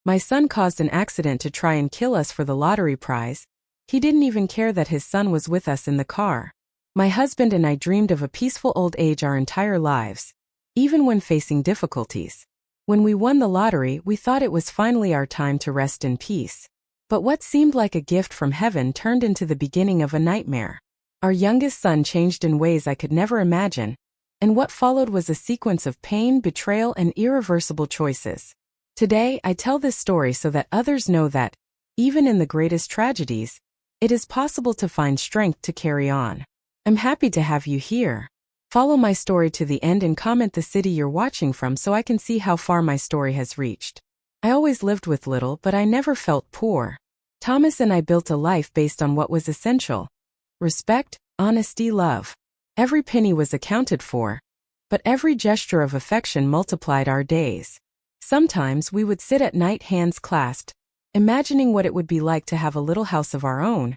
My son caused an accident to try and kill us for the lottery prize. He didn't even care that his son was with us in the car. My husband and I dreamed of a peaceful old age our entire lives, even when facing difficulties. When we won the lottery, we thought it was finally our time to rest in peace. But what seemed like a gift from heaven turned into the beginning of a nightmare. Our youngest son changed in ways I could never imagine, and what followed was a sequence of pain, betrayal, and irreversible choices. Today, I tell this story so that others know that, even in the greatest tragedies, it is possible to find strength to carry on. I'm happy to have you here. Follow my story to the end and comment the city you're watching from so I can see how far my story has reached. I always lived with little, but I never felt poor. Thomas and I built a life based on what was essential: respect, honesty, love. Every penny was accounted for, but every gesture of affection multiplied our days. Sometimes we would sit at night hands clasped, imagining what it would be like to have a little house of our own,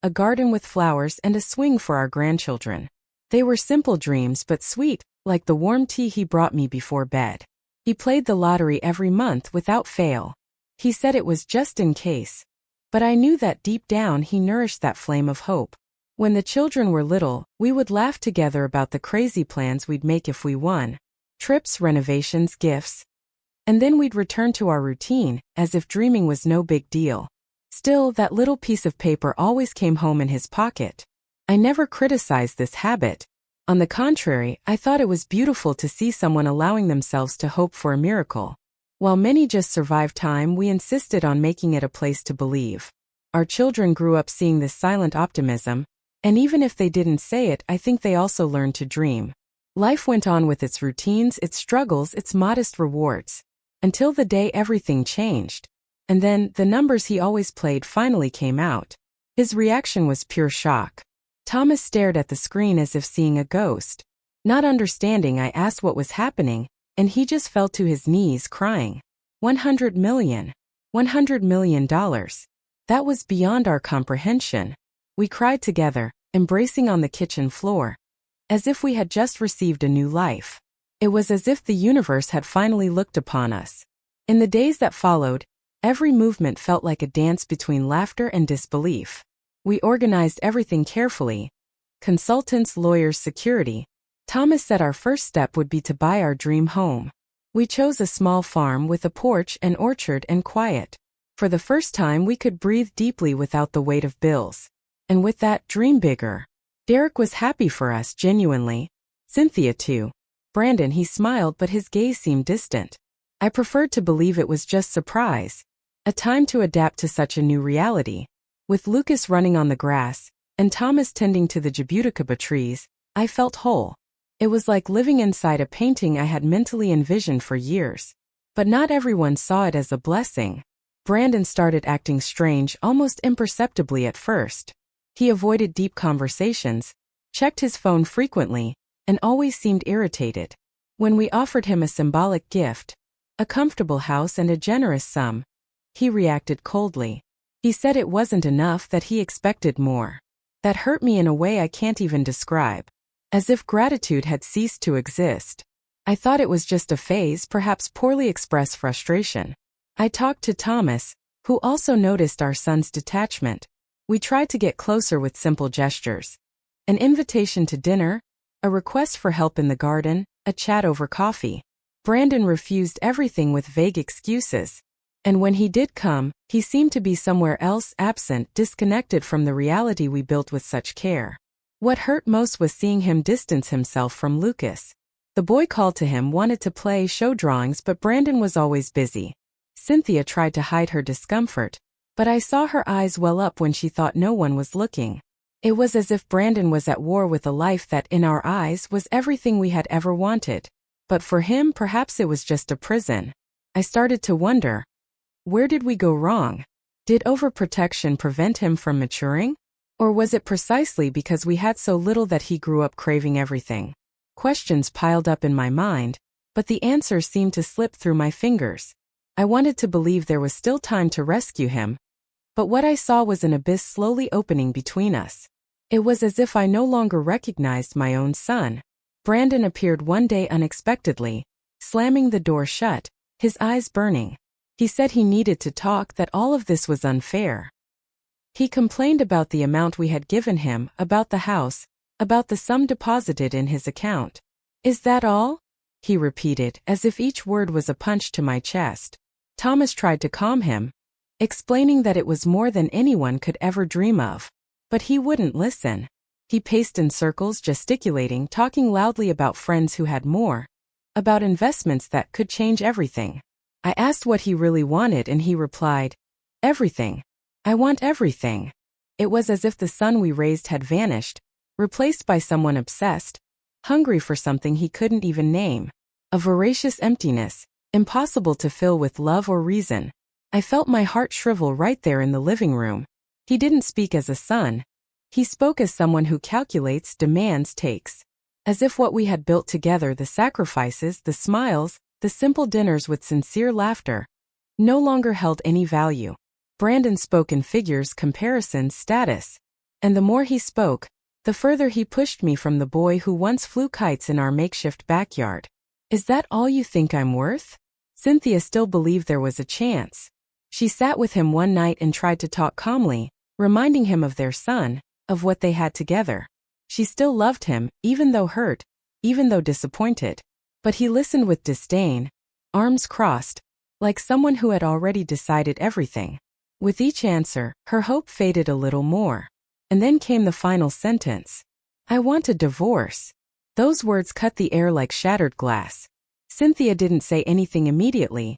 a garden with flowers and a swing for our grandchildren. They were simple dreams but sweet, like the warm tea he brought me before bed. He played the lottery every month without fail. He said it was just in case. But I knew that deep down he nourished that flame of hope. When the children were little, we would laugh together about the crazy plans we'd make if we won. Trips, renovations, gifts. And then we'd return to our routine, as if dreaming was no big deal. Still, that little piece of paper always came home in his pocket. I never criticized this habit. On the contrary, I thought it was beautiful to see someone allowing themselves to hope for a miracle. While many just survived time, we insisted on making it a place to believe. Our children grew up seeing this silent optimism, and even if they didn't say it, I think they also learned to dream. Life went on with its routines, its struggles, its modest rewards, until the day everything changed. And then, the numbers he always played finally came out. His reaction was pure shock. Thomas stared at the screen as if seeing a ghost. Not understanding, I asked what was happening, and he just fell to his knees crying. $100 million. $100 million. That was beyond our comprehension. We cried together, embracing on the kitchen floor, as if we had just received a new life. It was as if the universe had finally looked upon us. In the days that followed, every movement felt like a dance between laughter and disbelief. We organized everything carefully. Consultants, lawyers, security. Thomas said our first step would be to buy our dream home. We chose a small farm with a porch, an orchard, and quiet. For the first time, we could breathe deeply without the weight of bills. And with that, dream bigger. Derek was happy for us, genuinely. Cynthia too. Brandon, he smiled, but his gaze seemed distant. I preferred to believe it was just surprise. A time to adapt to such a new reality. With Lucas running on the grass, and Thomas tending to the jabuticaba trees, I felt whole. It was like living inside a painting I had mentally envisioned for years. But not everyone saw it as a blessing. Brandon started acting strange, almost imperceptibly at first. He avoided deep conversations, checked his phone frequently, and always seemed irritated. When we offered him a symbolic gift, a comfortable house and a generous sum, he reacted coldly. He said it wasn't enough, that he expected more. That hurt me in a way I can't even describe. As if gratitude had ceased to exist. I thought it was just a phase, perhaps poorly expressed frustration. I talked to Thomas, who also noticed our son's detachment. We tried to get closer with simple gestures. An invitation to dinner, a request for help in the garden, a chat over coffee. Brandon refused everything with vague excuses. And when he did come, he seemed to be somewhere else, absent, disconnected from the reality we built with such care. What hurt most was seeing him distance himself from Lucas. The boy called to him, wanted to play, show drawings, but Brandon was always busy. Cynthia tried to hide her discomfort, but I saw her eyes well up when she thought no one was looking. It was as if Brandon was at war with a life that, in our eyes, was everything we had ever wanted. But for him, perhaps it was just a prison. I started to wonder, where did we go wrong? Did overprotection prevent him from maturing? Or was it precisely because we had so little that he grew up craving everything? Questions piled up in my mind, but the answers seemed to slip through my fingers. I wanted to believe there was still time to rescue him, but what I saw was an abyss slowly opening between us. It was as if I no longer recognized my own son. Brandon appeared one day unexpectedly, slamming the door shut, his eyes burning. He said he needed to talk, that all of this was unfair. He complained about the amount we had given him, about the house, about the sum deposited in his account. "Is that all?" he repeated, as if each word was a punch to my chest. Thomas tried to calm him, explaining that it was more than anyone could ever dream of. But he wouldn't listen. He paced in circles, gesticulating, talking loudly about friends who had more, about investments that could change everything. I asked what he really wanted, and he replied, "Everything. I want everything." It was as if the son we raised had vanished, replaced by someone obsessed, hungry for something he couldn't even name. A voracious emptiness, impossible to fill with love or reason. I felt my heart shrivel right there in the living room. He didn't speak as a son. He spoke as someone who calculates, demands, takes. As if what we had built together, the sacrifices, the smiles, the simple dinners with sincere laughter, no longer held any value. Brandon spoke in figures, comparisons, status. And the more he spoke, the further he pushed me from the boy who once flew kites in our makeshift backyard. "Is that all you think I'm worth?" Cynthia still believed there was a chance. She sat with him one night and tried to talk calmly, reminding him of their son, of what they had together. She still loved him, even though hurt, even though disappointed. But he listened with disdain, arms crossed, like someone who had already decided everything. With each answer, her hope faded a little more. And then came the final sentence. "I want a divorce." Those words cut the air like shattered glass. Cynthia didn't say anything immediately.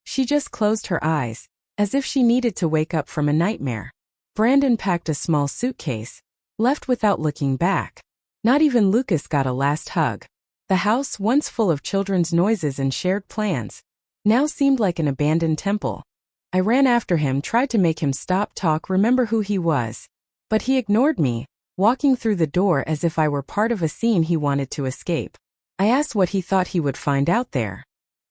She just closed her eyes, as if she needed to wake up from a nightmare. Brandon packed a small suitcase, left without looking back. Not even Lucas got a last hug. The house, once full of children's noises and shared plans, now seemed like an abandoned temple. I ran after him, tried to make him stop, talk, remember who he was. But he ignored me, walking through the door as if I were part of a scene he wanted to escape. I asked what he thought he would find out there.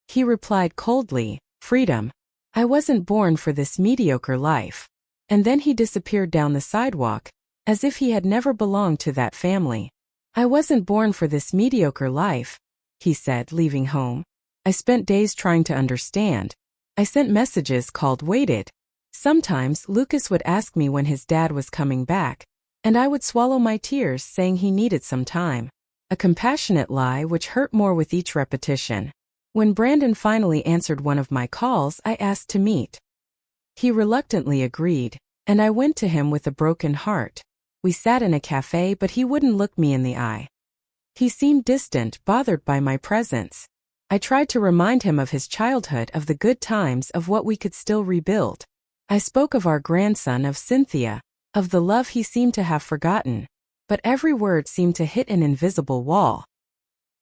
He replied coldly, "Freedom. I wasn't born for this mediocre life." And then he disappeared down the sidewalk, as if he had never belonged to that family. "I wasn't born for this mediocre life," he said, leaving home. I spent days trying to understand. I sent messages, called, waited. Sometimes Lucas would ask me when his dad was coming back, and I would swallow my tears, saying he needed some time. A compassionate lie which hurt more with each repetition. When Brandon finally answered one of my calls, I asked to meet. He reluctantly agreed, and I went to him with a broken heart. We sat in a cafe, but he wouldn't look me in the eye. He seemed distant, bothered by my presence. I tried to remind him of his childhood, of the good times, of what we could still rebuild. I spoke of our grandson, of Cynthia, of the love he seemed to have forgotten. But every word seemed to hit an invisible wall.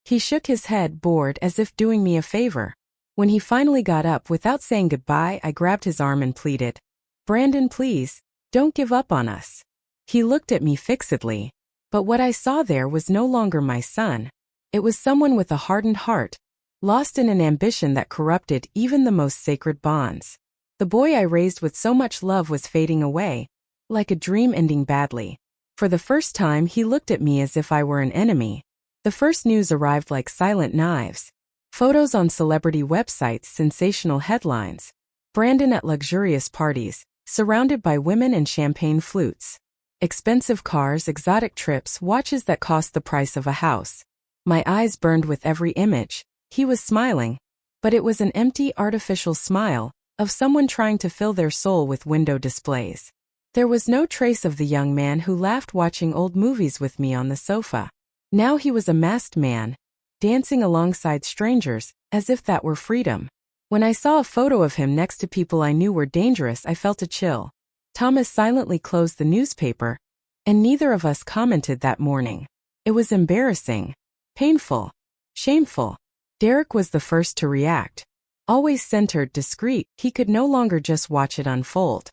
He shook his head, bored, as if doing me a favor. When he finally got up without saying goodbye, I grabbed his arm and pleaded, "Brandon, please, don't give up on us." He looked at me fixedly. But what I saw there was no longer my son. It was someone with a hardened heart, lost in an ambition that corrupted even the most sacred bonds. The boy I raised with so much love was fading away, like a dream ending badly. For the first time, he looked at me as if I were an enemy. The first news arrived like silent knives. Photos on celebrity websites, sensational headlines. Brandon at luxurious parties, surrounded by women and champagne flutes. Expensive cars, exotic trips, watches that cost the price of a house. My eyes burned with every image. He was smiling, but it was an empty, artificial smile, of someone trying to fill their soul with window displays. There was no trace of the young man who laughed watching old movies with me on the sofa. Now he was a masked man, dancing alongside strangers, as if that were freedom. When I saw a photo of him next to people I knew were dangerous, I felt a chill. Thomas silently closed the newspaper, and neither of us commented that morning. It was embarrassing, painful, shameful. Derek was the first to react. Always centered, discreet, he could no longer just watch it unfold.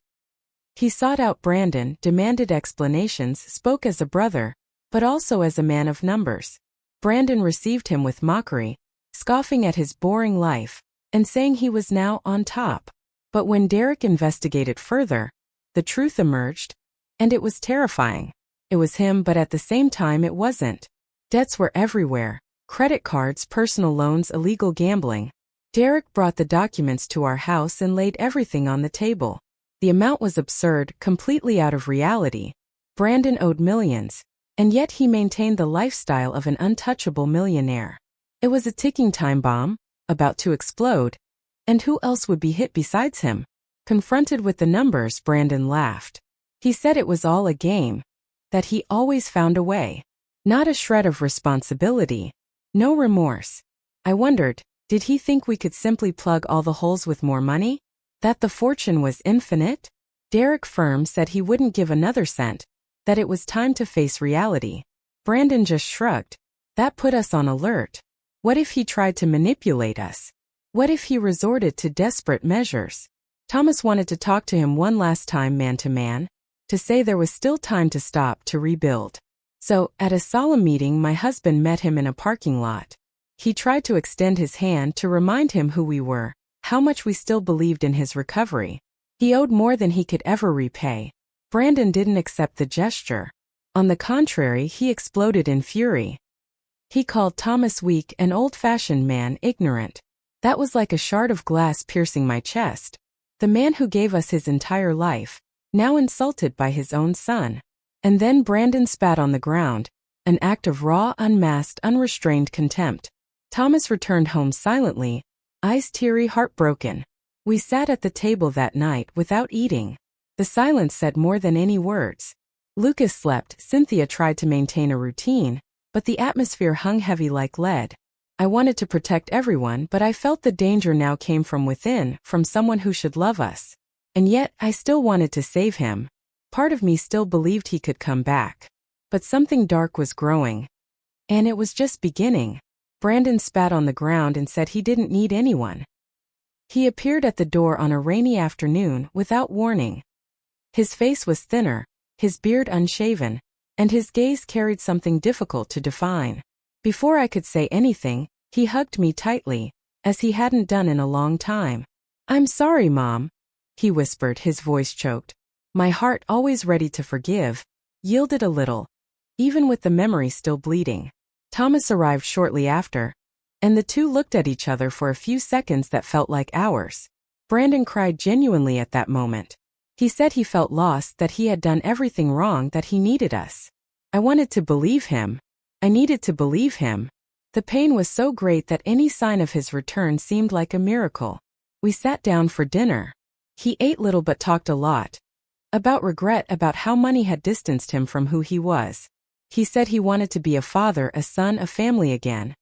He sought out Brandon, demanded explanations, spoke as a brother, but also as a man of numbers. Brandon received him with mockery, scoffing at his boring life, and saying he was now on top. But when Derek investigated further, the truth emerged, and it was terrifying. It was him, but at the same time it wasn't. Debts were everywhere. Credit cards, personal loans, illegal gambling. Derek brought the documents to our house and laid everything on the table. The amount was absurd, completely out of reality. Brandon owed millions, and yet he maintained the lifestyle of an untouchable millionaire. It was a ticking time bomb, about to explode. And who else would be hit besides him? Confronted with the numbers, Brandon laughed. He said it was all a game, that he always found a way. Not a shred of responsibility. No remorse. I wondered, did he think we could simply plug all the holes with more money? That the fortune was infinite? Derek firm said he wouldn't give another cent, that it was time to face reality. Brandon just shrugged. That put us on alert. What if he tried to manipulate us? What if he resorted to desperate measures? Thomas wanted to talk to him one last time man to man, to say there was still time to stop, to rebuild. So, at a solemn meeting, my husband met him in a parking lot. He tried to extend his hand to remind him who we were, how much we still believed in his recovery. He owed more than he could ever repay. Brandon didn't accept the gesture. On the contrary, he exploded in fury. He called Thomas weak, an old-fashioned man, ignorant. That was like a shard of glass piercing my chest. The man who gave us his entire life, now insulted by his own son. And then Brandon spat on the ground, an act of raw, unmasked, unrestrained contempt. Thomas returned home silently, eyes teary, heartbroken. We sat at the table that night without eating. The silence said more than any words. Lucas slept. Cynthia tried to maintain a routine, but the atmosphere hung heavy like lead. I wanted to protect everyone, but I felt the danger now came from within, from someone who should love us. And yet, I still wanted to save him. Part of me still believed he could come back. But something dark was growing. And it was just beginning. Brandon spat on the ground and said he didn't need anyone. He appeared at the door on a rainy afternoon without warning. His face was thinner, his beard unshaven, and his gaze carried something difficult to define. Before I could say anything, he hugged me tightly, as he hadn't done in a long time. "I'm sorry, Mom," he whispered, his voice choked. My heart, always ready to forgive, yielded a little, even with the memory still bleeding. Thomas arrived shortly after, and the two looked at each other for a few seconds that felt like hours. Brandon cried genuinely at that moment. He said he felt lost, that he had done everything wrong, that he needed us. I wanted to believe him. I needed to believe him. The pain was so great that any sign of his return seemed like a miracle. We sat down for dinner. He ate little but talked a lot. About regret, about how money had distanced him from who he was. He said he wanted to be a father, a son, a family again.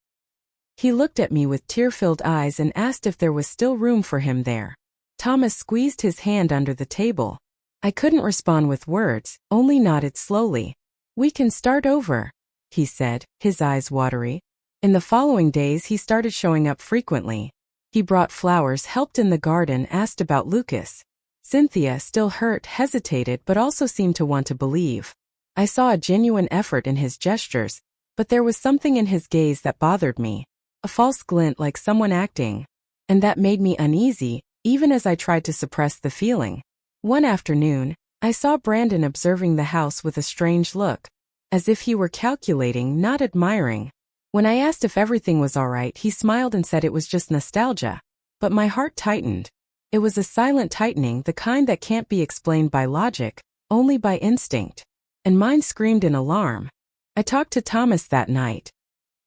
He looked at me with tear-filled eyes and asked if there was still room for him there. Thomas squeezed his hand under the table. I couldn't respond with words, only nodded slowly. "We can start over," he said, his eyes watery. In the following days he started showing up frequently. He brought flowers, helped in the garden, asked about Lucas. Cynthia, still hurt, hesitated but also seemed to want to believe. I saw a genuine effort in his gestures, but there was something in his gaze that bothered me. A false glint, like someone acting. And that made me uneasy, even as I tried to suppress the feeling. One afternoon, I saw Brandon observing the house with a strange look, as if he were calculating, not admiring. When I asked if everything was all right, he smiled and said it was just nostalgia. But my heart tightened. It was a silent tightening, the kind that can't be explained by logic, only by instinct. And mine screamed in alarm. I talked to Thomas that night.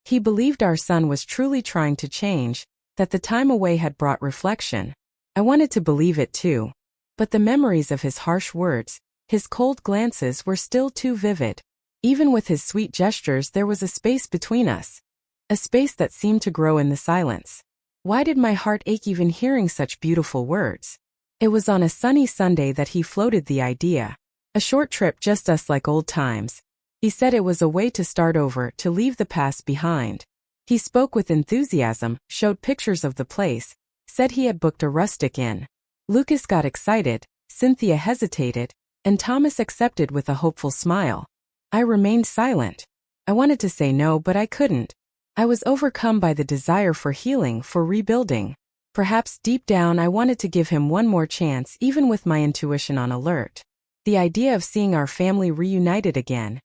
He believed our son was truly trying to change, that the time away had brought reflection. I wanted to believe it too. But the memories of his harsh words, his cold glances were still too vivid. Even with his sweet gestures, there was a space between us. A space that seemed to grow in the silence. Why did my heart ache even hearing such beautiful words? It was on a sunny Sunday that he floated the idea. A short trip, just us, like old times. He said it was a way to start over, to leave the past behind. He spoke with enthusiasm, showed pictures of the place, said he had booked a rustic inn. Lucas got excited, Cynthia hesitated, and Thomas accepted with a hopeful smile. I remained silent. I wanted to say no, but I couldn't. I was overcome by the desire for healing, for rebuilding. Perhaps deep down I wanted to give him one more chance, even with my intuition on alert. The idea of seeing our family reunited again,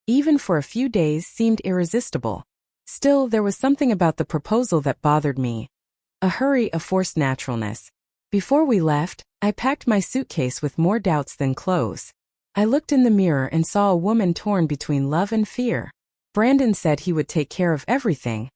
even for a few days, seemed irresistible. Still, there was something about the proposal that bothered me. A hurry, a forced naturalness. Before we left, I packed my suitcase with more doubts than clothes. I looked in the mirror and saw a woman torn between love and fear. Brandon said he would take care of everything,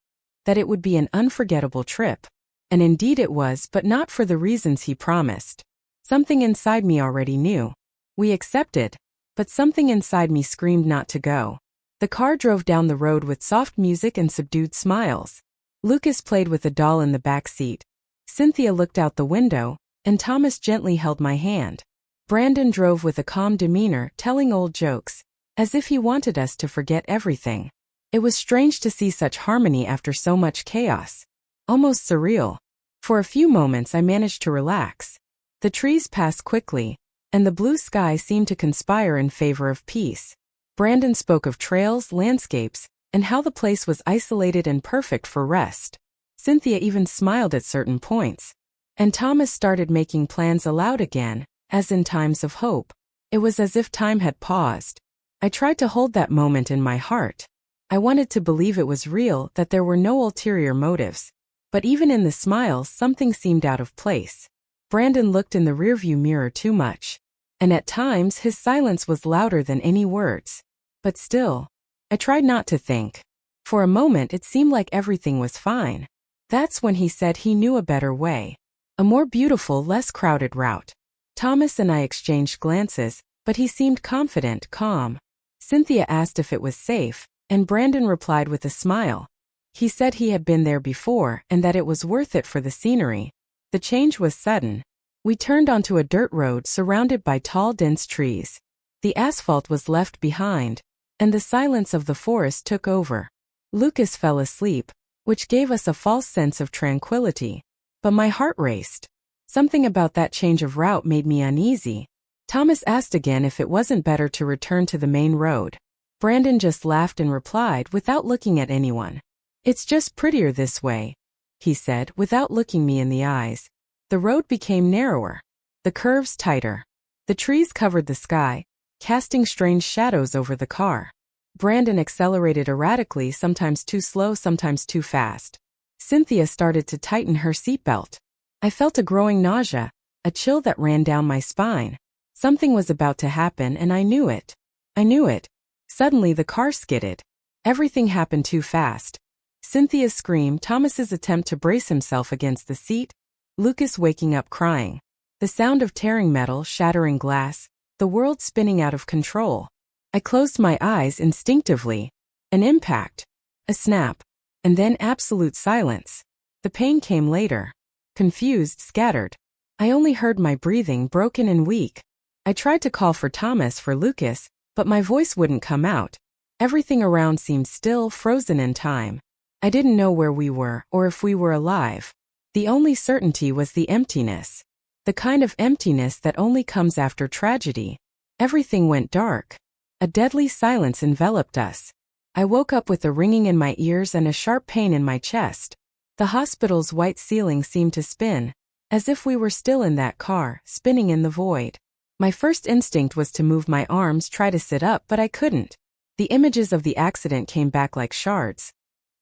that it would be an unforgettable trip. And indeed it was, but not for the reasons he promised. Something inside me already knew. We accepted, but something inside me screamed not to go. The car drove down the road with soft music and subdued smiles. Lucas played with a doll in the back seat. Cynthia looked out the window, and Thomas gently held my hand. Brandon drove with a calm demeanor, telling old jokes, as if he wanted us to forget everything. It was strange to see such harmony after so much chaos. Almost surreal. For a few moments I managed to relax. The trees passed quickly, and the blue sky seemed to conspire in favor of peace. Brandon spoke of trails, landscapes, and how the place was isolated and perfect for rest. Cynthia even smiled at certain points. And Thomas started making plans aloud again, as in times of hope. It was as if time had paused. I tried to hold that moment in my heart. I wanted to believe it was real, that there were no ulterior motives. But even in the smiles, something seemed out of place. Brandon looked in the rearview mirror too much. And at times his silence was louder than any words. But still, I tried not to think. For a moment it seemed like everything was fine. That's when he said he knew a better way. A more beautiful, less crowded route. Thomas and I exchanged glances, but he seemed confident, calm. Cynthia asked if it was safe, and Brandon replied with a smile. He said he had been there before and that it was worth it for the scenery. The change was sudden. We turned onto a dirt road surrounded by tall, dense trees. The asphalt was left behind, and the silence of the forest took over. Lucas fell asleep, which gave us a false sense of tranquility. But my heart raced. Something about that change of route made me uneasy. Thomas asked again if it wasn't better to return to the main road. Brandon just laughed and replied without looking at anyone. "It's just prettier this way," he said without looking me in the eyes. The road became narrower, the curves tighter. The trees covered the sky, casting strange shadows over the car. Brandon accelerated erratically, sometimes too slow, sometimes too fast. Cynthia started to tighten her seatbelt. I felt a growing nausea, a chill that ran down my spine. Something was about to happen and I knew it. I knew it. Suddenly the car skidded. Everything happened too fast. Cynthia's scream, Thomas's attempt to brace himself against the seat, Lucas waking up crying. The sound of tearing metal, shattering glass, the world spinning out of control. I closed my eyes instinctively. An impact. A snap. And then absolute silence. The pain came later. Confused, scattered. I only heard my breathing, broken and weak. I tried to call for Thomas, for Lucas, but my voice wouldn't come out. Everything around seemed still, frozen in time. I didn't know where we were, or if we were alive. The only certainty was the emptiness. The kind of emptiness that only comes after tragedy. Everything went dark. A deadly silence enveloped us. I woke up with a ringing in my ears and a sharp pain in my chest. The hospital's white ceiling seemed to spin, as if we were still in that car, spinning in the void. My first instinct was to move my arms, try to sit up, but I couldn't. The images of the accident came back like shards.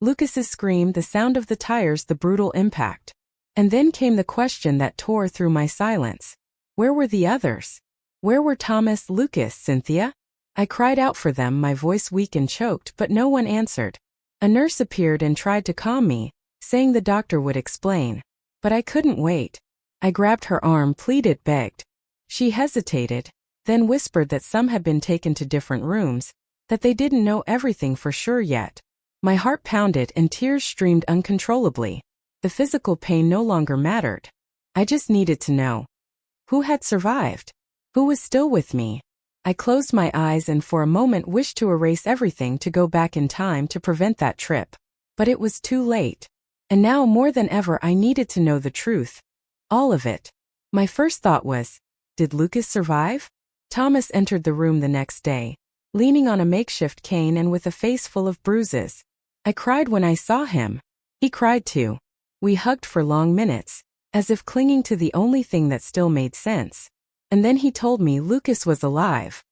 Lucas's scream, the sound of the tires, the brutal impact. And then came the question that tore through my silence. Where were the others? Where were Thomas, Lucas, Cynthia? I cried out for them, my voice weak and choked, but no one answered. A nurse appeared and tried to calm me, saying the doctor would explain. But I couldn't wait. I grabbed her arm, pleaded, begged. She hesitated, then whispered that some had been taken to different rooms, that they didn't know everything for sure yet. My heart pounded and tears streamed uncontrollably. The physical pain no longer mattered. I just needed to know. Who had survived? Who was still with me? I closed my eyes and for a moment wished to erase everything, to go back in time to prevent that trip. But it was too late. And now more than ever I needed to know the truth. All of it. My first thought was, did Lucas survive? Thomas entered the room the next day, leaning on a makeshift cane and with a face full of bruises. I cried when I saw him. He cried too. We hugged for long minutes, as if clinging to the only thing that still made sense. And then he told me Lucas was alive.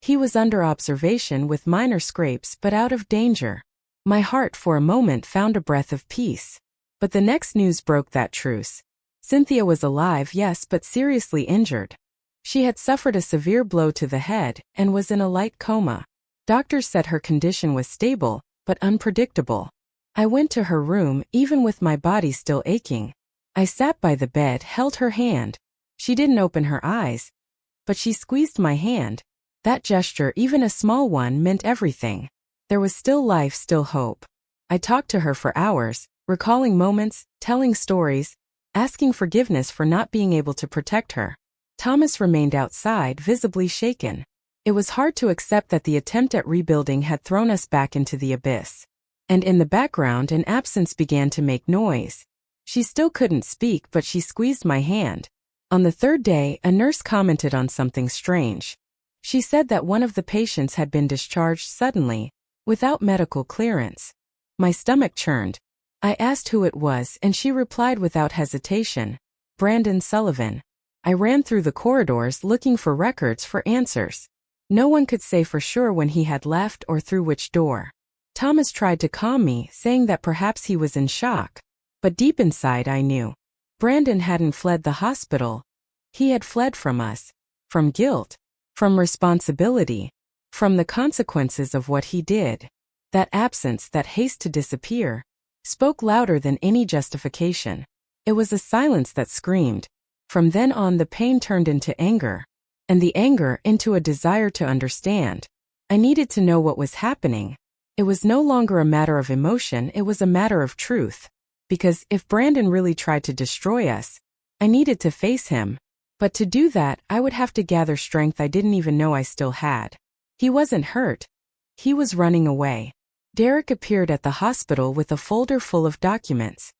He was under observation with minor scrapes but out of danger. My heart for a moment found a breath of peace. But the next news broke that truce. Cynthia was alive, yes, but seriously injured. She had suffered a severe blow to the head and was in a light coma. Doctors said her condition was stable, but unpredictable. I went to her room, even with my body still aching. I sat by the bed, held her hand. She didn't open her eyes, but she squeezed my hand. That gesture, even a small one, meant everything. There was still life, still hope. I talked to her for hours, recalling moments, telling stories, asking forgiveness for not being able to protect her. Thomas remained outside, visibly shaken. It was hard to accept that the attempt at rebuilding had thrown us back into the abyss. And in the background, an absence began to make noise. She still couldn't speak, but she squeezed my hand. On the third day, a nurse commented on something strange. She said that one of the patients had been discharged suddenly, without medical clearance. My stomach churned. I asked who it was, and she replied without hesitation, Brandon Sullivan. I ran through the corridors looking for records for answers. No one could say for sure when he had left or through which door. Thomas tried to calm me, saying that perhaps he was in shock. But deep inside I knew. Brandon hadn't fled the hospital. He had fled from us. From guilt. From responsibility. From the consequences of what he did. That absence, that haste to disappear, spoke louder than any justification. It was a silence that screamed. From then on, the pain turned into anger. And the anger into a desire to understand. I needed to know what was happening. It was no longer a matter of emotion, it was a matter of truth. Because if Brandon really tried to destroy us, I needed to face him. But to do that, I would have to gather strength I didn't even know I still had. He wasn't hurt. He was running away. Derek appeared at the hospital with a folder full of documents.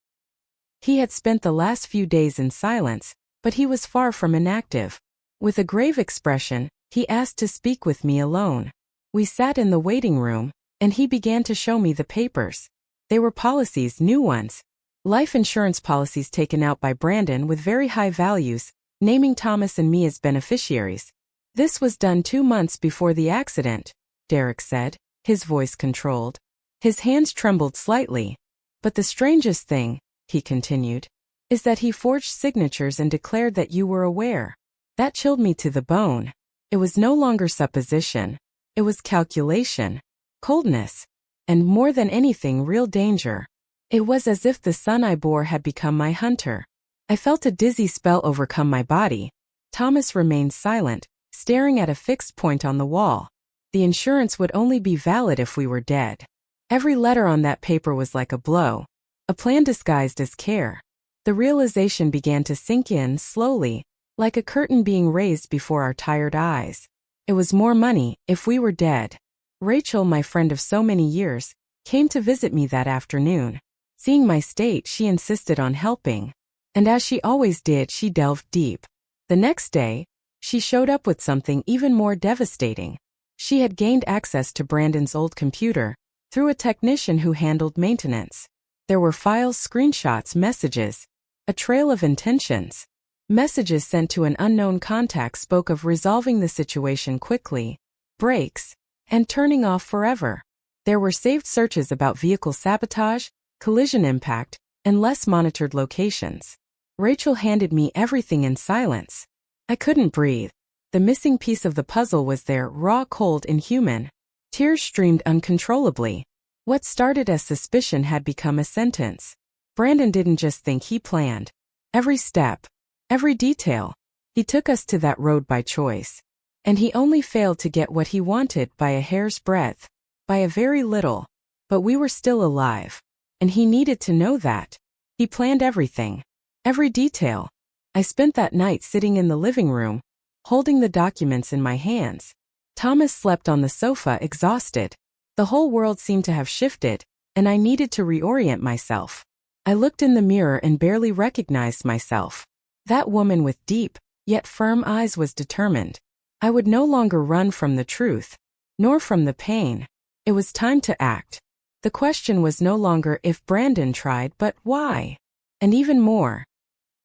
He had spent the last few days in silence, but he was far from inactive. With a grave expression, he asked to speak with me alone. We sat in the waiting room, and he began to show me the papers. They were policies, new ones. Life insurance policies taken out by Brandon with very high values, naming Thomas and me as beneficiaries. This was done 2 months before the accident, Derek said, his voice controlled. His hands trembled slightly. But the strangest thing, he continued, is that he forged signatures and declared that you were aware. That chilled me to the bone. It was no longer supposition. It was calculation, coldness, and more than anything, real danger. It was as if the son I bore had become my hunter. I felt a dizzy spell overcome my body. Thomas remained silent, staring at a fixed point on the wall. The insurance would only be valid if we were dead. Every letter on that paper was like a blow. A plan disguised as care. The realization began to sink in slowly, like a curtain being raised before our tired eyes. It was more money if we were dead. Rachel, my friend of so many years, came to visit me that afternoon. Seeing my state, she insisted on helping. And as she always did, she delved deep. The next day, she showed up with something even more devastating. She had gained access to Brandon's old computer through a technician who handled maintenance. There were files, screenshots, messages, a trail of intentions. Messages sent to an unknown contact spoke of resolving the situation quickly, breaks, and turning off forever. There were saved searches about vehicle sabotage, collision impact, and less monitored locations. Rachel handed me everything in silence. I couldn't breathe. The missing piece of the puzzle was there, raw, cold, inhuman. Tears streamed uncontrollably. What started as suspicion had become a sentence. Brandon didn't just think, he planned. Every step. Every detail. He took us to that road by choice. And he only failed to get what he wanted by a hair's breadth. By a very little. But we were still alive. And he needed to know that. He planned everything. Every detail. I spent that night sitting in the living room, holding the documents in my hands. Thomas slept on the sofa, exhausted. The whole world seemed to have shifted, and I needed to reorient myself. I looked in the mirror and barely recognized myself. That woman with deep, yet firm eyes was determined. I would no longer run from the truth, nor from the pain. It was time to act. The question was no longer if Brandon tried, but why? And even more,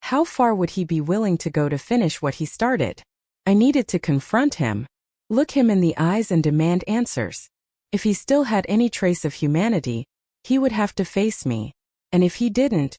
how far would he be willing to go to finish what he started? I needed to confront him, look him in the eyes and demand answers. If he still had any trace of humanity, he would have to face me. And if he didn't,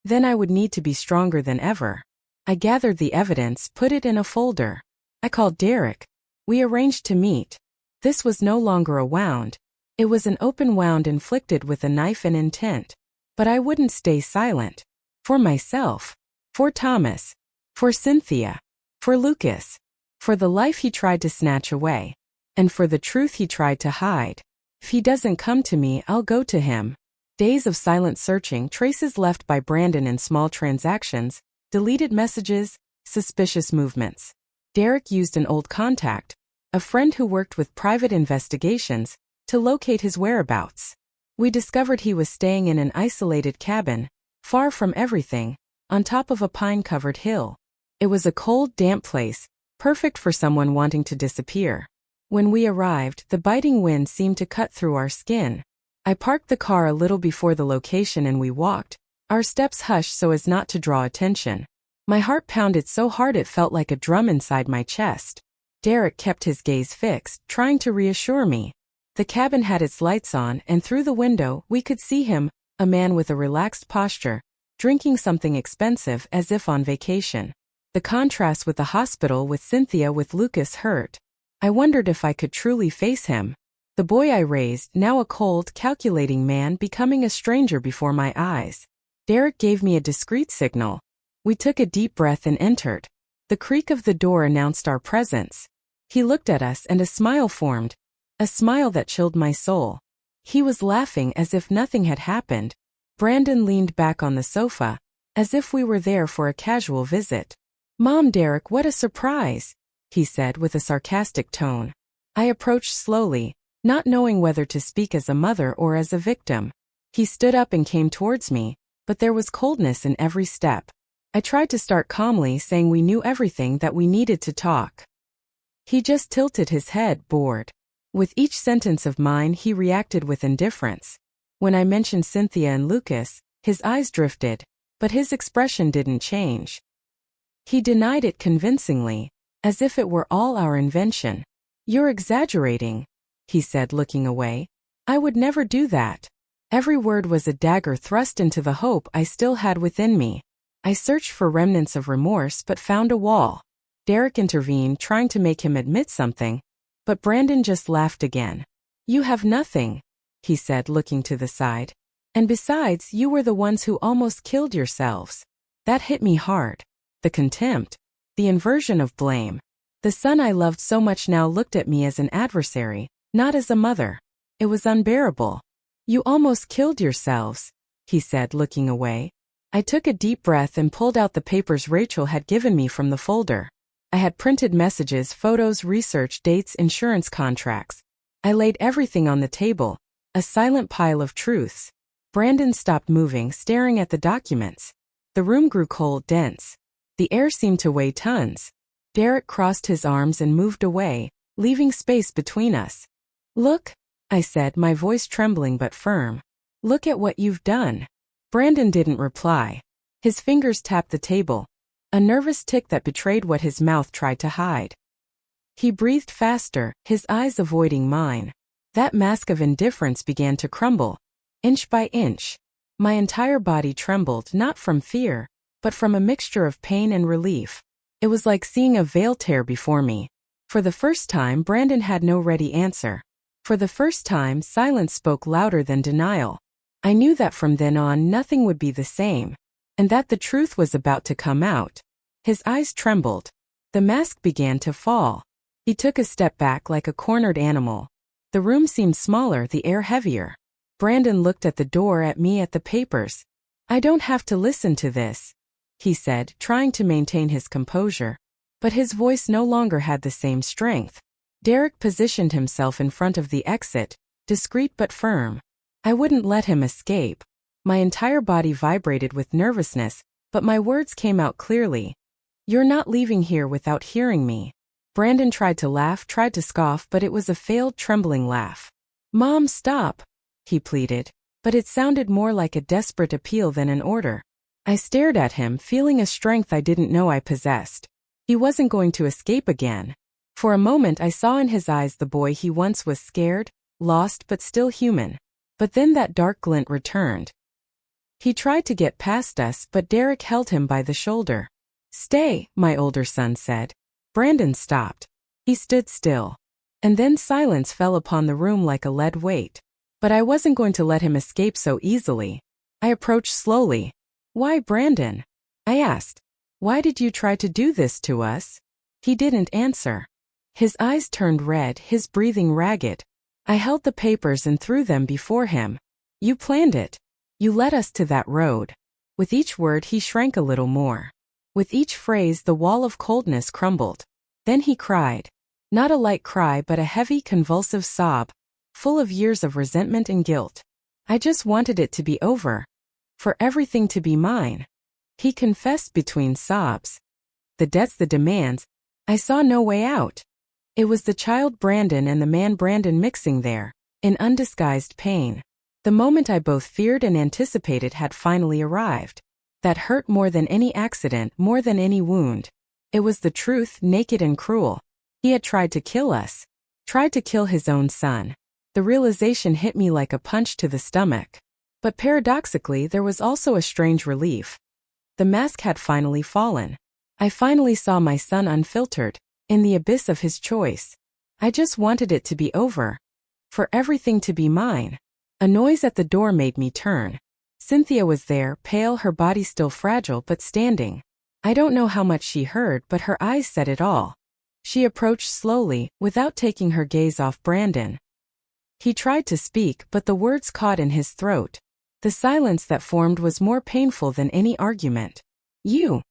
Then I would need to be stronger than ever. I gathered the evidence, put it in a folder. I called Derek. We arranged to meet. This was no longer a wound. It was an open wound inflicted with a knife and intent. But I wouldn't stay silent. For myself. For Thomas. For Cynthia. For Lucas. For the life he tried to snatch away. And for the truth he tried to hide. If he doesn't come to me, I'll go to him. Days of silent searching, traces left by Brandon in small transactions, deleted messages, suspicious movements. Derek used an old contact, a friend who worked with private investigations, to locate his whereabouts. We discovered he was staying in an isolated cabin, far from everything, on top of a pine-covered hill. It was a cold, damp place, perfect for someone wanting to disappear. When we arrived, the biting wind seemed to cut through our skin. I parked the car a little before the location and we walked, our steps hushed so as not to draw attention. My heart pounded so hard it felt like a drum inside my chest. Derek kept his gaze fixed, trying to reassure me. The cabin had its lights on, and through the window, we could see him, a man with a relaxed posture, drinking something expensive as if on vacation. The contrast with the hospital with Cynthia with Lucas hurt. I wondered if I could truly face him. The boy I raised, now a cold, calculating man, becoming a stranger before my eyes. Derek gave me a discreet signal. We took a deep breath and entered. The creak of the door announced our presence. He looked at us and a smile formed. A smile that chilled my soul. He was laughing as if nothing had happened. Brandon leaned back on the sofa, as if we were there for a casual visit. "Mom, Derek, what a surprise," he said with a sarcastic tone. I approached slowly, not knowing whether to speak as a mother or as a victim. He stood up and came towards me, but there was coldness in every step. I tried to start calmly, saying we knew everything that we needed to talk. He just tilted his head, bored. With each sentence of mine, he reacted with indifference. When I mentioned Cynthia and Lucas, his eyes drifted, but his expression didn't change. He denied it convincingly, as if it were all our invention. "You're exaggerating," he said, looking away. "I would never do that." Every word was a dagger thrust into the hope I still had within me. I searched for remnants of remorse but found a wall. Derek intervened, trying to make him admit something, but Brandon just laughed again. "You have nothing," he said, looking to the side. "And besides, you were the ones who almost killed yourselves." That hit me hard. The contempt. The inversion of blame. The son I loved so much now looked at me as an adversary, not as a mother. It was unbearable. "You almost killed yourselves," he said, looking away. I took a deep breath and pulled out the papers Rachel had given me from the folder. I had printed messages, photos, research, dates, insurance contracts. I laid everything on the table, a silent pile of truths. Brandon stopped moving, staring at the documents. The room grew cold, dense. The air seemed to weigh tons. Derek crossed his arms and moved away, leaving space between us. "Look," I said, my voice trembling but firm. "Look at what you've done." Brandon didn't reply. His fingers tapped the table, a nervous tick that betrayed what his mouth tried to hide. He breathed faster, his eyes avoiding mine. That mask of indifference began to crumble, inch by inch. My entire body trembled, not from fear, but from a mixture of pain and relief. It was like seeing a veil tear before me. For the first time, Brandon had no ready answer. For the first time, silence spoke louder than denial. I knew that from then on nothing would be the same, and that the truth was about to come out. His eyes trembled. The mask began to fall. He took a step back like a cornered animal. The room seemed smaller, the air heavier. Brandon looked at the door, at me, at the papers. "I don't have to listen to this," he said, trying to maintain his composure. But his voice no longer had the same strength. Derek positioned himself in front of the exit, discreet but firm. I wouldn't let him escape. My entire body vibrated with nervousness, but my words came out clearly. "You're not leaving here without hearing me." Brandon tried to laugh, tried to scoff, but it was a failed, trembling laugh. "Mom, stop," he pleaded, but it sounded more like a desperate appeal than an order. I stared at him, feeling a strength I didn't know I possessed. He wasn't going to escape again. For a moment I saw in his eyes the boy he once was, scared, lost but still human. But then that dark glint returned. He tried to get past us, but Derek held him by the shoulder. "Stay," my older son said. Brandon stopped. He stood still. And then silence fell upon the room like a lead weight. But I wasn't going to let him escape so easily. I approached slowly. "Why, Brandon?" I asked. "Why did you try to do this to us?" He didn't answer. His eyes turned red, his breathing ragged. I held the papers and threw them before him. "You planned it. You led us to that road." With each word he shrank a little more. With each phrase the wall of coldness crumbled. Then he cried. Not a light cry but a heavy, convulsive sob, full of years of resentment and guilt. I just wanted it to be over. For everything to be mine. He confessed between sobs. The debts, the demands. I saw no way out. It was the child Brandon and the man Brandon mixing there, in undisguised pain. The moment I both feared and anticipated had finally arrived. That hurt more than any accident, more than any wound. It was the truth, naked and cruel. He had tried to kill us. Tried to kill his own son. The realization hit me like a punch to the stomach. But paradoxically, there was also a strange relief. The mask had finally fallen. I finally saw my son unfiltered, in the abyss of his choice. I just wanted it to be over. For everything to be mine. A noise at the door made me turn. Cynthia was there, pale, her body still fragile but standing. I don't know how much she heard, but her eyes said it all. She approached slowly, without taking her gaze off Brandon. He tried to speak, but the words caught in his throat. The silence that formed was more painful than any argument. "You,"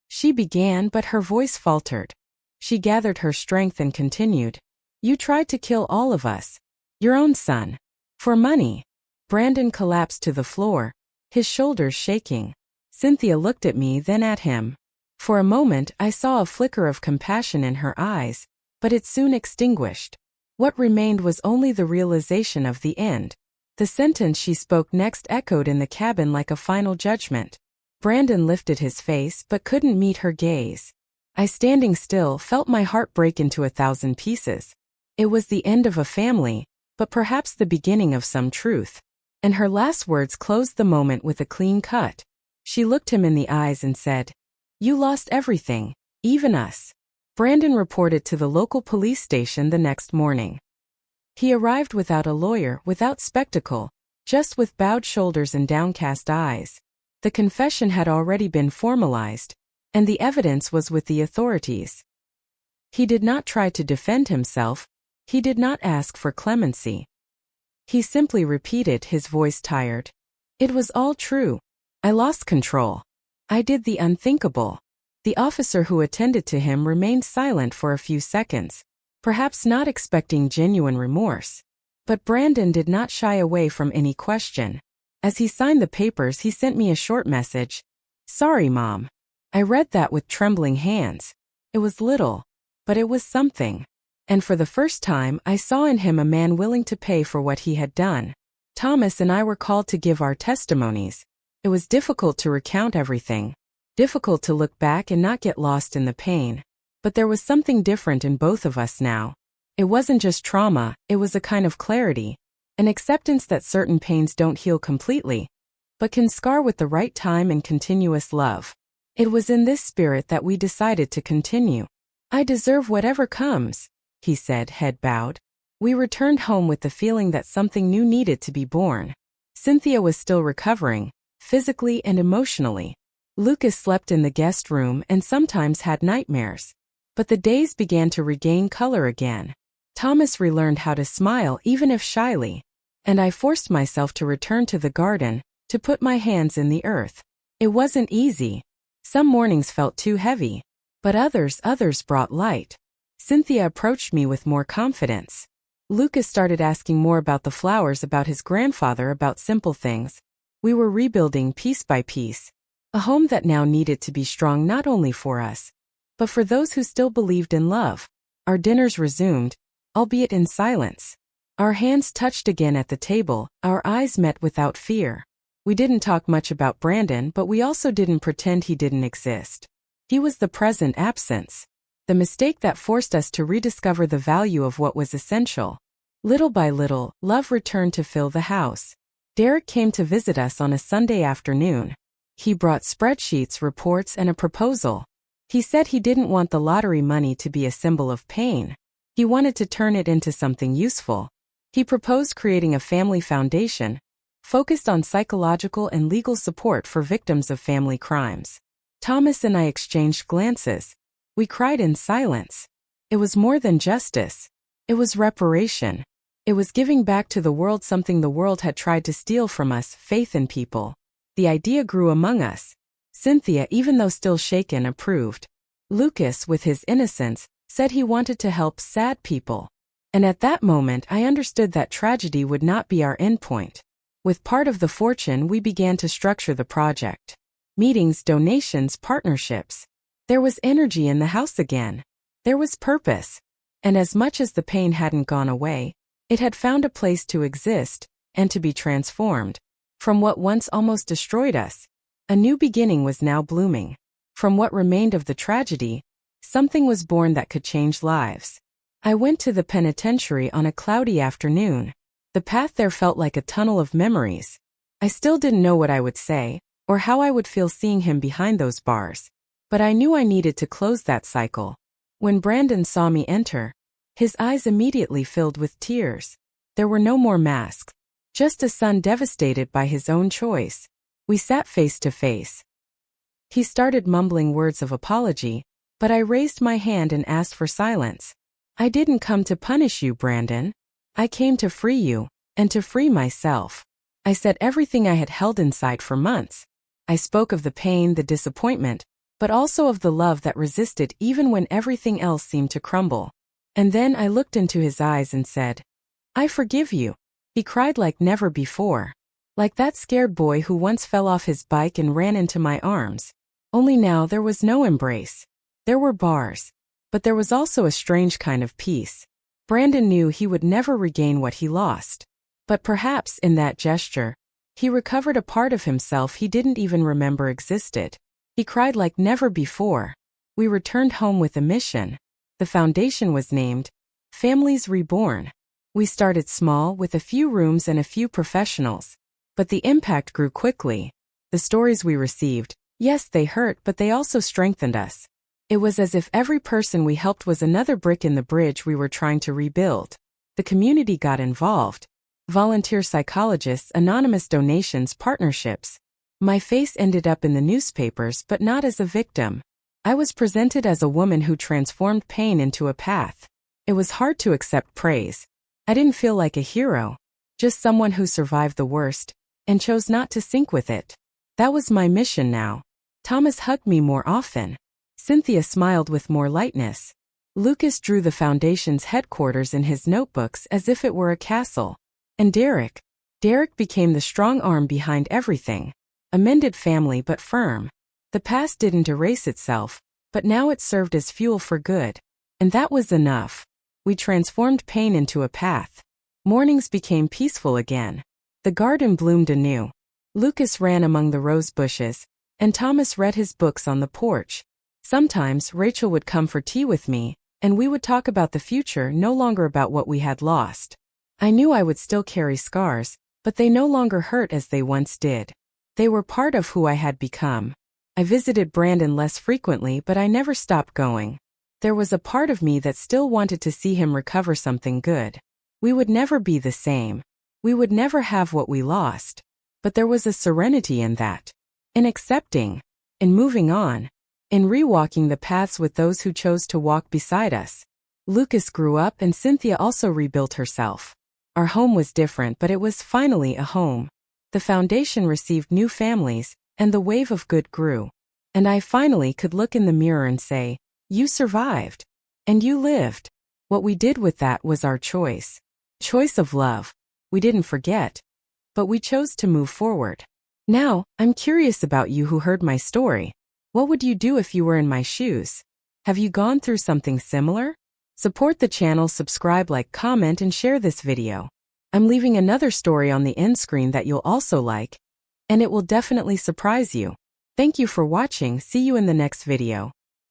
she began, but her voice faltered. She gathered her strength and continued. "You tried to kill all of us. Your own son. For money." Brandon collapsed to the floor, his shoulders shaking. Cynthia looked at me, then at him. For a moment, I saw a flicker of compassion in her eyes, but it soon extinguished. What remained was only the realization of the end. The sentence she spoke next echoed in the cabin like a final judgment. Brandon lifted his face but couldn't meet her gaze. I, standing still, felt my heart break into 1,000 pieces. It was the end of a family, but perhaps the beginning of some truth. And her last words closed the moment with a clean cut. She looked him in the eyes and said, "You lost everything, even us." Brandon reported to the local police station the next morning. He arrived without a lawyer, without spectacle, just with bowed shoulders and downcast eyes. The confession had already been formalized, and the evidence was with the authorities. He did not try to defend himself. He did not ask for clemency. He simply repeated, his voice tired. "It was all true. I lost control. I did the unthinkable." The officer who attended to him remained silent for a few seconds, perhaps not expecting genuine remorse. But Brandon did not shy away from any question. As he signed the papers, he sent me a short message. "Sorry, Mom." I read that with trembling hands. It was little, but it was something. And for the first time, I saw in him a man willing to pay for what he had done. Thomas and I were called to give our testimonies. It was difficult to recount everything. Difficult to look back and not get lost in the pain. But there was something different in both of us now. It wasn't just trauma, it was a kind of clarity. An acceptance that certain pains don't heal completely, but can scar with the right time and continuous love. It was in this spirit that we decided to continue. "I deserve whatever comes," he said, head bowed. We returned home with the feeling that something new needed to be born. Cynthia was still recovering, physically and emotionally. Lucas slept in the guest room and sometimes had nightmares. But the days began to regain color again. Thomas relearned how to smile even if shyly. And I forced myself to return to the garden, to put my hands in the earth. It wasn't easy. Some mornings felt too heavy. But others brought light. Cynthia approached me with more confidence. Lucas started asking more about the flowers, about his grandfather, about simple things. We were rebuilding piece by piece. A home that now needed to be strong not only for us, but for those who still believed in love. Our dinners resumed, albeit in silence. Our hands touched again at the table, our eyes met without fear. We didn't talk much about Brandon, but we also didn't pretend he didn't exist. He was the present absence. The mistake that forced us to rediscover the value of what was essential. Little by little, love returned to fill the house. Derek came to visit us on a Sunday afternoon. He brought spreadsheets, reports, and a proposal. He said he didn't want the lottery money to be a symbol of pain. He wanted to turn it into something useful. He proposed creating a family foundation, focused on psychological and legal support for victims of family crimes. Thomas and I exchanged glances. We cried in silence. It was more than justice. It was reparation. It was giving back to the world something the world had tried to steal from us: faith in people. The idea grew among us. Cynthia, even though still shaken, approved. Lucas, with his innocence, said he wanted to help sad people. And at that moment I understood that tragedy would not be our endpoint. With part of the fortune we began to structure the project. Meetings, donations, partnerships. There was energy in the house again. There was purpose. And as much as the pain hadn't gone away, it had found a place to exist and to be transformed. From what once almost destroyed us, a new beginning was now blooming. From what remained of the tragedy, something was born that could change lives. I went to the penitentiary on a cloudy afternoon. The path there felt like a tunnel of memories. I still didn't know what I would say, or how I would feel seeing him behind those bars. But I knew I needed to close that cycle. When Brandon saw me enter, his eyes immediately filled with tears. There were no more masks. Just a son devastated by his own choice. We sat face to face. He started mumbling words of apology, but I raised my hand and asked for silence. I didn't come to punish you, Brandon. I came to free you, and to free myself. I said everything I had held inside for months. I spoke of the pain, the disappointment, but also of the love that resisted even when everything else seemed to crumble. And then I looked into his eyes and said, I forgive you. He cried like never before. Like that scared boy who once fell off his bike and ran into my arms. Only now there was no embrace. There were bars. But there was also a strange kind of peace. Brandon knew he would never regain what he lost. But perhaps in that gesture, he recovered a part of himself he didn't even remember existed. He cried like never before. We returned home with a mission. The foundation was named Families Reborn. We started small with a few rooms and a few professionals. But the impact grew quickly. The stories we received, yes, they hurt, but they also strengthened us. It was as if every person we helped was another brick in the bridge we were trying to rebuild. The community got involved. Volunteer psychologists, anonymous donations, partnerships. My face ended up in the newspapers, but not as a victim. I was presented as a woman who transformed pain into a path. It was hard to accept praise. I didn't feel like a hero, just someone who survived the worst and chose not to sink with it. That was my mission now. Thomas hugged me more often. Cynthia smiled with more lightness. Lucas drew the foundation's headquarters in his notebooks as if it were a castle. And Derek became the strong arm behind everything. A mended family but firm. The past didn't erase itself, but now it served as fuel for good. And that was enough. We transformed pain into a path. Mornings became peaceful again. The garden bloomed anew. Lucas ran among the rose bushes, and Thomas read his books on the porch. Sometimes Rachel would come for tea with me, and we would talk about the future, no longer about what we had lost. I knew I would still carry scars, but they no longer hurt as they once did. They were part of who I had become. I visited Brandon less frequently, but I never stopped going. There was a part of me that still wanted to see him recover something good. We would never be the same. We would never have what we lost. But there was a serenity in that. In accepting. In moving on. In rewalking the paths with those who chose to walk beside us. Lucas grew up and Cynthia also rebuilt herself. Our home was different, but it was finally a home. The foundation received new families, and the wave of good grew. And I finally could look in the mirror and say, you survived. And you lived. What we did with that was our choice. Choice of love. We didn't forget. But we chose to move forward. Now, I'm curious about you who heard my story. What would you do if you were in my shoes? Have you gone through something similar? Support the channel, subscribe, like, comment, and share this video. I'm leaving another story on the end screen that you'll also like, and it will definitely surprise you. Thank you for watching. See you in the next video.